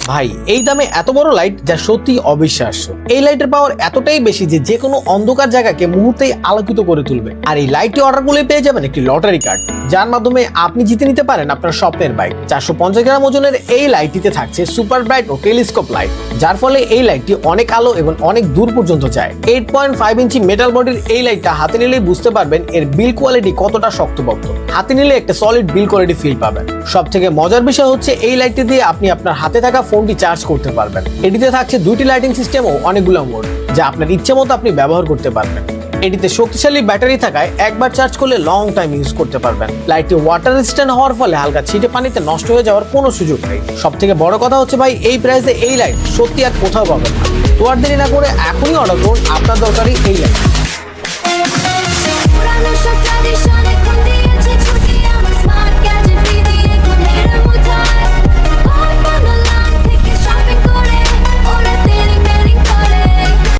ভাই এই দামে এত বড় লাইট যা সত্যি অবিশ্বাস্য। এই লাইটের পাওয়ার এতটাই বেশি যে কোনো অন্ধকার জায়গাকে মুহূর্তেই আলোকিত করে তুলবে। আর এই লাইটটি অর্ডার করলে পেয়ে যাবেন একটি লটারি কার্ড, যার মাধ্যমে আপনি জিতে নিতে পারেন আপনার স্বপ্নের বাইক। 450 গ্রাম ওজনের এই লাইটটিতে থাকছে সুপার ব্রাইট ও টেলিস্কোপ লাইট, যার ফলে এই লাইটটি অনেক আলো এবং অনেক দূর পর্যন্ত যায়। 8.5 ইঞ্চি মেটাল বডির এই লাইটটা হাতে নিলেই বুঝতে পারবেন এর বিল কোয়ালিটি কতটা শক্তপোক্ত। হাতে নিলে একটা সলিড বিল কোয়ালিটি ফিল পাবেন। সব থেকে মজার বিষয় হচ্ছে এই লাইটটি দিয়ে আপনি আপনার হাতে থাকা ফোনটি চার্জ করতে পারবেন। এটিতে থাকছে দুইটি লাইটিং সিস্টেম ও অনেকগুলো মোড, যা আপনার ইচ্ছে মতো আপনি ব্যবহার করতে পারবেন। এটিতে শক্তিশালী ব্যাটারি থাকায় একবার চার্জ করলে লং টাইম ইউজ করতে পারবেন। লাইটটি ওয়াটার রেজিস্ট্যান্ট হওয়ার ফলে হালকা ছিটে পানিতে নষ্ট হয়ে যাওয়ার কোনো সুযোগ নেই। সব থেকে বড় কথা হচ্ছে ভাই, এই প্রাইসে এই লাইট সত্যি আর কোথাও পাবেন না। তো আর দেরি না করে এখনই অর্ডার করুন আপনার দরকারি এই লাইট।